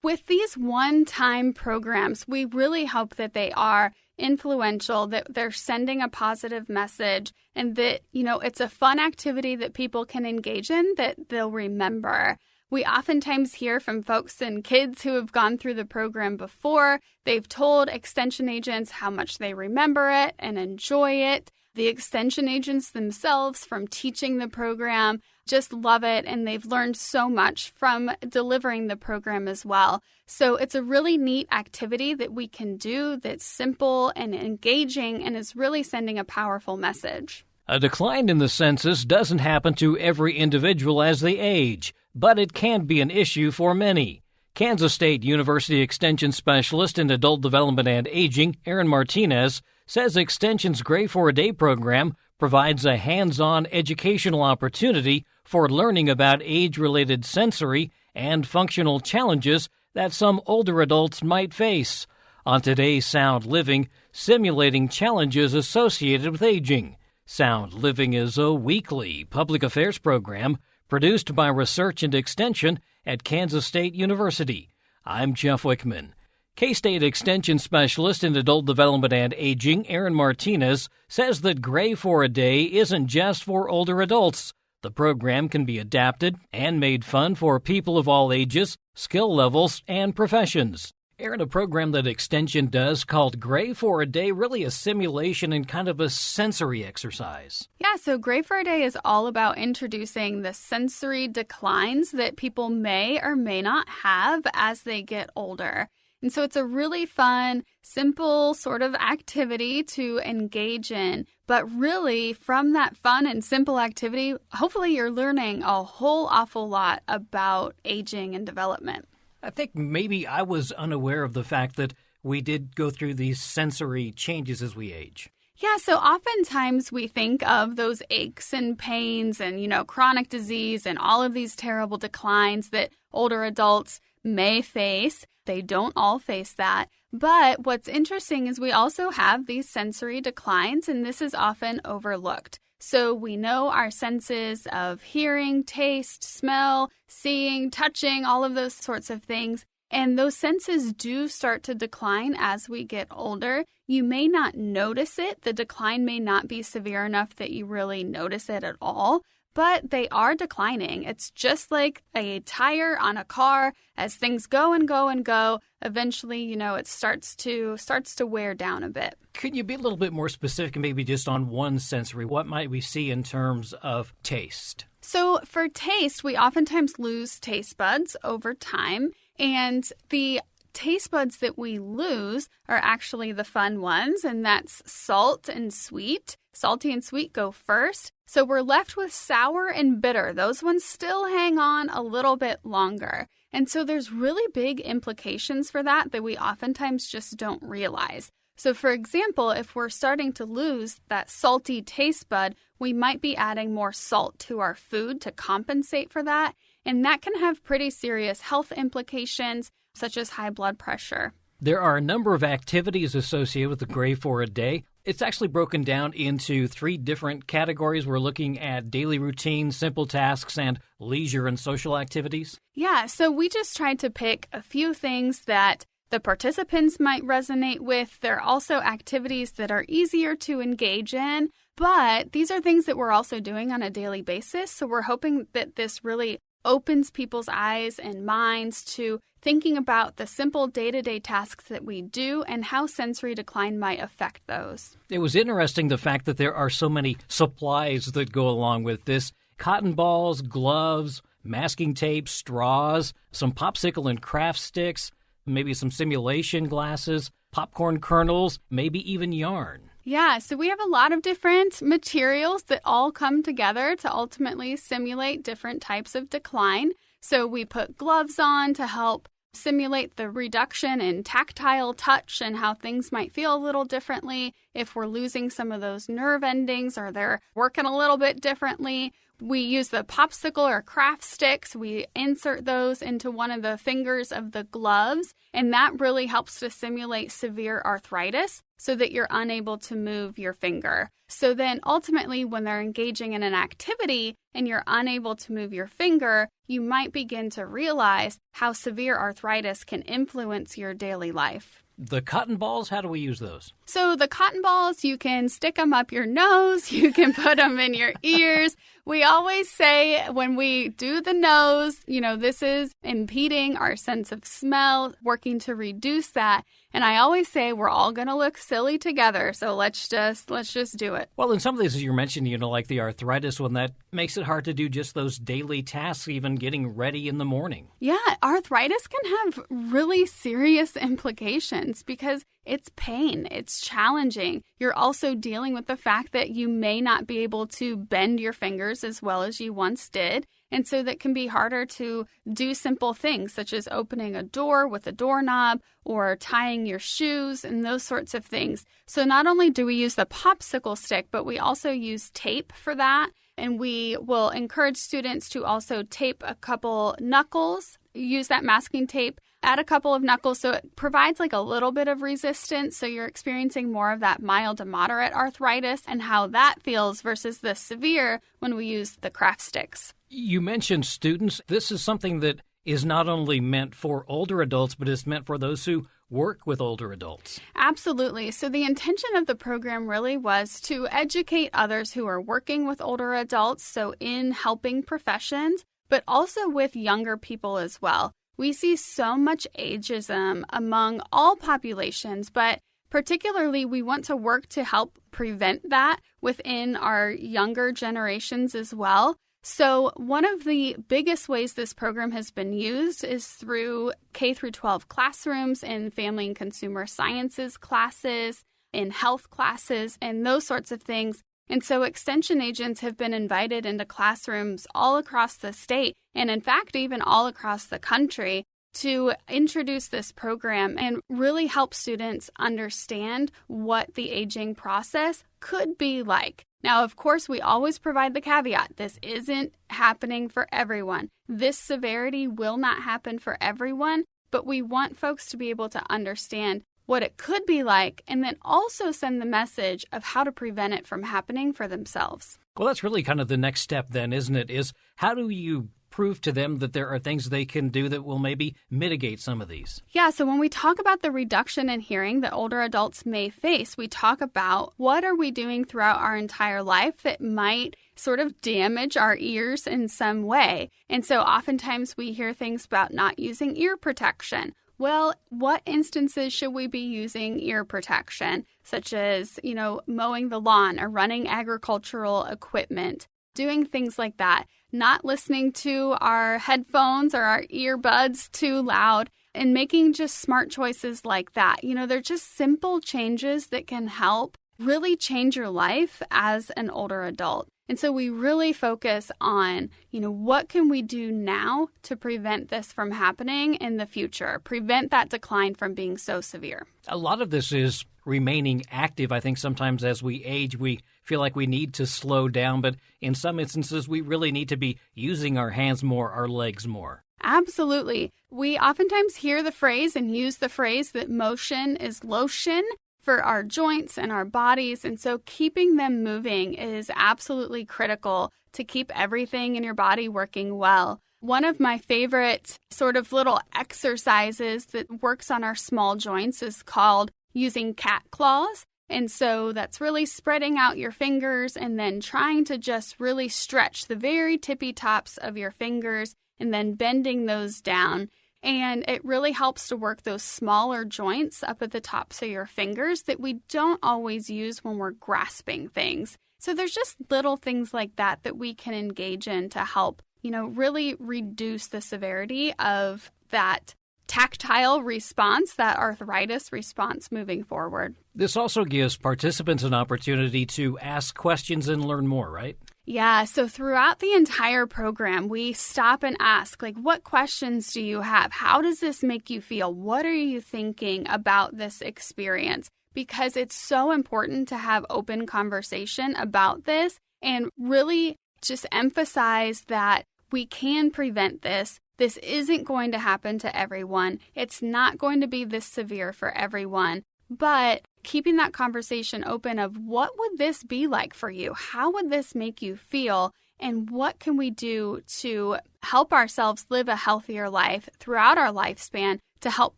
With these one-time programs, we really hope that they are influential, that they're sending a positive message, and that, it's a fun activity that people can engage in that they'll remember. We oftentimes hear from folks and kids who have gone through the program before. They've told extension agents how much they remember it and enjoy it. The extension agents themselves, from teaching the program, just love it, and they've learned so much from delivering the program as well. So it's a really neat activity that we can do that's simple and engaging and is really sending a powerful message. A decline in the census doesn't happen to every individual as they age, but it can be an issue for many. Kansas State University Extension Specialist in Adult Development and Aging, Erin Martinez, says Extension's Gray for a Day program provides a hands-on educational opportunity for learning about age-related sensory and functional challenges that some older adults might face. On today's Sound Living, simulating challenges associated with aging. Sound Living is a weekly public affairs program produced by Research and Extension at Kansas State University. I'm Jeff Wichman. K-State Extension Specialist in Adult Development and Aging, Erin Martinez, says that Gray for a Day isn't just for older adults. The program can be adapted and made fun for people of all ages, skill levels, and professions. Erin, a program that Extension does called Gray for a Day, really a simulation and kind of a sensory exercise. Yeah, so Gray for a Day is all about introducing the sensory declines that people may or may not have as they get older. And so it's a really fun, simple sort of activity to engage in. But really, from that fun and simple activity, hopefully you're learning a whole awful lot about aging and development. I think maybe I was unaware of the fact that we did go through these sensory changes as we age. Yeah, so oftentimes we think of those aches and pains and, chronic disease and all of these terrible declines that older adults may face. They don't all face that. But what's interesting is we also have these sensory declines, and this is often overlooked. So we know our senses of hearing, taste, smell, seeing, touching, all of those sorts of things. And those senses do start to decline as we get older. You may not notice it. The decline may not be severe enough that you really notice it at all, but they are declining. It's just like a tire on a car. As things go and go and go, eventually, it starts to wear down a bit. Could you be a little bit more specific, maybe just on one sensory? What might we see in terms of taste? So for taste, we oftentimes lose taste buds over time, and the taste buds that we lose are actually the fun ones, and that's salt and sweet. Salty and sweet go first. So we're left with sour and bitter. Those ones still hang on a little bit longer. And so there's really big implications for that we oftentimes just don't realize. So for example, if we're starting to lose that salty taste bud, we might be adding more salt to our food to compensate for that. And that can have pretty serious health implications, such as high blood pressure. There are a number of activities associated with the Gray for a Day. It's actually broken down into 3 different categories. We're looking at daily routines, simple tasks, and leisure and social activities. Yeah, so we just tried to pick a few things that the participants might resonate with. There are also activities that are easier to engage in, but these are things that we're also doing on a daily basis. So we're hoping that this really opens people's eyes and minds to thinking about the simple day-to-day tasks that we do and how sensory decline might affect those. It was interesting the fact that there are so many supplies that go along with this. Cotton balls, gloves, masking tape, straws, some popsicle and craft sticks, maybe some simulation glasses, popcorn kernels, maybe even yarn. Yeah, so we have a lot of different materials that all come together to ultimately simulate different types of decline. So we put gloves on to help simulate the reduction in tactile touch and how things might feel a little differently if we're losing some of those nerve endings or they're working a little bit differently. We use the popsicle or craft sticks. We insert those into one of the fingers of the gloves, and that really helps to simulate severe arthritis so that you're unable to move your finger. So then ultimately, when they're engaging in an activity and you're unable to move your finger, you might begin to realize how severe arthritis can influence your daily life. The cotton balls, how do we use those? So the cotton balls, you can stick them up your nose, you can put them in your ears. We always say when we do the nose, this is impeding our sense of smell, working to reduce that. And I always say we're all going to look silly together, so let's just do it. Well, in some of these you mentioned, like the arthritis one, that makes it hard to do just those daily tasks, even getting ready in the morning. Yeah, arthritis can have really serious implications because it's pain, it's challenging. You're also dealing with the fact that you may not be able to bend your fingers as well as you once did. And so that can be harder to do simple things such as opening a door with a doorknob or tying your shoes and those sorts of things. So not only do we use the popsicle stick, but we also use tape for that. And we will encourage students to also tape a couple knuckles, use that masking tape, add a couple of knuckles so it provides like a little bit of resistance. So you're experiencing more of that mild to moderate arthritis and how that feels versus the severe when we use the craft sticks. You mentioned students. This is something that is not only meant for older adults, but is meant for those who work with older adults. Absolutely. So the intention of the program really was to educate others who are working with older adults, so in helping professions, but also with younger people as well. We see so much ageism among all populations, but particularly we want to work to help prevent that within our younger generations as well. So one of the biggest ways this program has been used is through K through 12 classrooms in family and consumer sciences classes, in health classes, and those sorts of things. And so extension agents have been invited into classrooms all across the state, and in fact, even all across the country, to introduce this program and really help students understand what the aging process could be like. Now, of course, we always provide the caveat. This isn't happening for everyone. This severity will not happen for everyone, but we want folks to be able to understand what it could be like and then also send the message of how to prevent it from happening for themselves. Well, that's really kind of the next step then, isn't it? Is how do you prove to them that there are things they can do that will maybe mitigate some of these? Yeah, so when we talk about the reduction in hearing that older adults may face, we talk about what are we doing throughout our entire life that might sort of damage our ears in some way. And so oftentimes we hear things about not using ear protection. Well, what instances should we be using ear protection, such as, mowing the lawn or running agricultural equipment, doing things like that, not listening to our headphones or our earbuds too loud, and making just smart choices like that. They're just simple changes that can help really change your life as an older adult. And so we really focus on, what can we do now to prevent this from happening in the future, prevent that decline from being so severe. A lot of this is remaining active. I think sometimes as we age, we feel like we need to slow down, but in some instances, we really need to be using our hands more, our legs more. Absolutely. We oftentimes hear the phrase and use the phrase that motion is lotion for our joints and our bodies. And so keeping them moving is absolutely critical to keep everything in your body working well. One of my favorite sort of little exercises that works on our small joints is called using cat claws. And so that's really spreading out your fingers and then trying to just really stretch the very tippy tops of your fingers and then bending those down. And it really helps to work those smaller joints up at the tops of your fingers that we don't always use when we're grasping things. So there's just little things like that that we can engage in to help, really reduce the severity of that tactile response, that arthritis response moving forward. This also gives participants an opportunity to ask questions and learn more, right? Yeah, so throughout the entire program, we stop and ask, what questions do you have? How does this make you feel? What are you thinking about this experience? Because it's so important to have open conversation about this and really just emphasize that we can prevent this. This isn't going to happen to everyone. It's not going to be this severe for everyone. But keeping that conversation open of what would this be like for you? How would this make you feel? and what can we do to help ourselves live a healthier life throughout our lifespan to help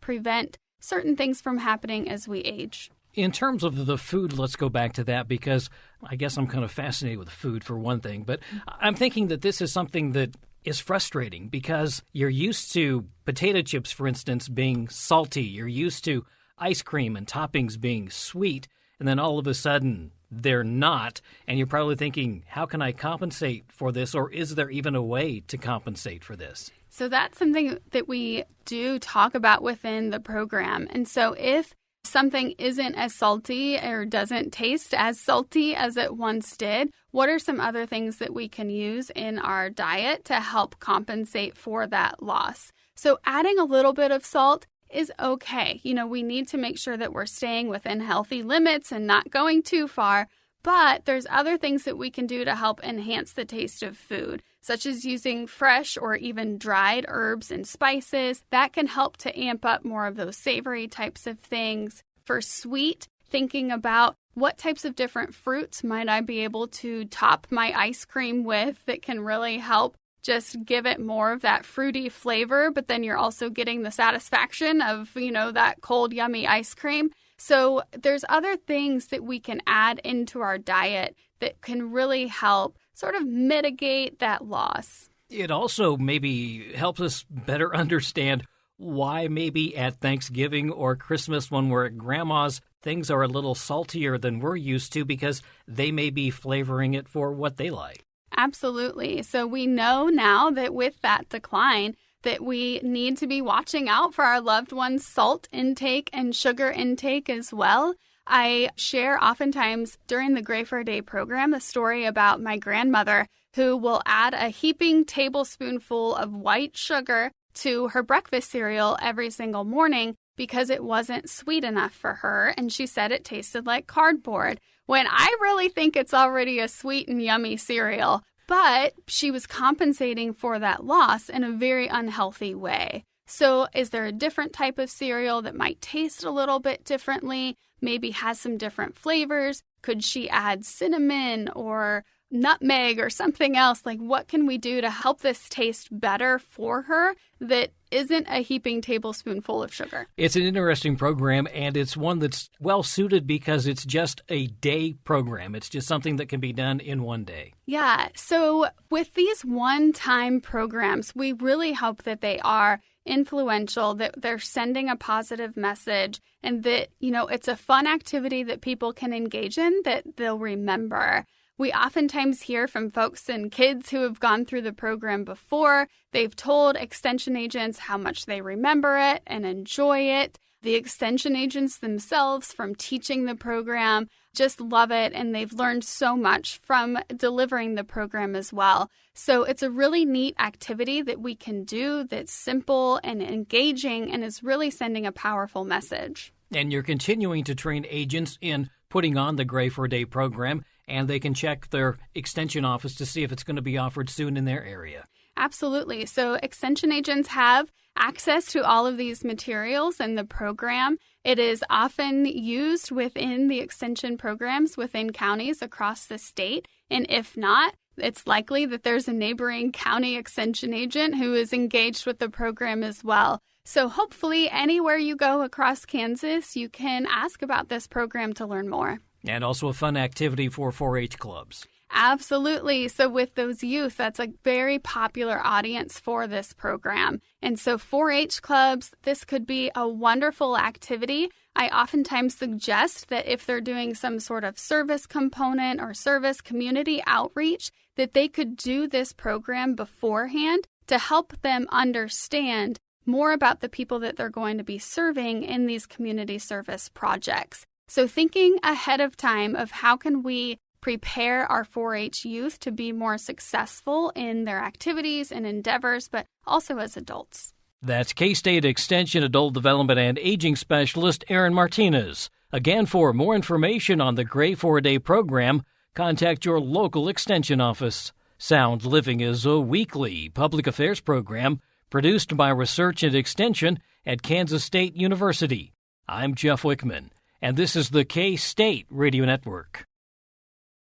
prevent certain things from happening as we age. In terms of the food, let's go back to that because I guess I'm kind of fascinated with food for one thing, but I'm thinking that this is something that is frustrating because you're used to potato chips, for instance, being salty. You're used to ice cream and toppings being sweet, and then all of a sudden they're not, and you're probably thinking, how can I compensate for this, or is there even a way to compensate for this? So that's something that we do talk about within the program. And so if something isn't as salty or doesn't taste as salty as it once did, what are some other things that we can use in our diet to help compensate for that loss? So adding a little bit of salt is okay. We need to make sure that we're staying within healthy limits and not going too far. But there's other things that we can do to help enhance the taste of food, such as using fresh or even dried herbs and spices. That can help to amp up more of those savory types of things. For sweet, thinking about what types of different fruits might I be able to top my ice cream with that can really help just give it more of that fruity flavor, but then you're also getting the satisfaction of, that cold, yummy ice cream. So there's other things that we can add into our diet that can really help sort of mitigate that loss. It also maybe helps us better understand why maybe at Thanksgiving or Christmas when we're at Grandma's, things are a little saltier than we're used to because they may be flavoring it for what they like. Absolutely. So we know now that with that decline, that we need to be watching out for our loved ones' salt intake and sugar intake as well. I share oftentimes during the Gray for a Day program a story about my grandmother who will add a heaping tablespoonful of white sugar to her breakfast cereal every single morning because it wasn't sweet enough for her, and she said it tasted like cardboard, when I really think it's already a sweet and yummy cereal. But she was compensating for that loss in a very unhealthy way. So is there a different type of cereal that might taste a little bit differently, maybe has some different flavors? Could she add cinnamon or nutmeg or something else? Like, what can we do to help this taste better for her that isn't a heaping tablespoonful of sugar? It's an interesting program, and it's one that's well suited because it's just a day program. It's just something that can be done in one day. Yeah. So with these one-time programs, we really hope that they are influential, that they're sending a positive message, and that, it's a fun activity that people can engage in that they'll remember. We oftentimes hear from folks and kids who have gone through the program before. They've told extension agents how much they remember it and enjoy it. The extension agents themselves from teaching the program just love it, and they've learned so much from delivering the program as well. So it's a really neat activity that we can do that's simple and engaging and is really sending a powerful message. And you're continuing to train agents in putting on the Gray for a Day program, and they can check their extension office to see if it's going to be offered soon in their area. Absolutely. So extension agents have access to all of these materials in the program. It is often used within the extension programs within counties across the state. And if not, it's likely that there's a neighboring county extension agent who is engaged with the program as well. So hopefully anywhere you go across Kansas, you can ask about this program to learn more. And also a fun activity for 4-H clubs. Absolutely. So with those youth, that's a very popular audience for this program. And so 4-H clubs, this could be a wonderful activity. I oftentimes suggest that if they're doing some sort of service component or service community outreach, that they could do this program beforehand to help them understand more about the people that they're going to be serving in these community service projects. So thinking ahead of time of how can we prepare our 4-H youth to be more successful in their activities and endeavors, but also as adults. That's K-State Extension Adult Development and Aging Specialist Erin Martinez. Again, for more information on the Gray for a Day program, contact your local extension office. Sound Living is a weekly public affairs program produced by Research and Extension at Kansas State University. I'm Jeff Wichman, and this is the K-State Radio Network.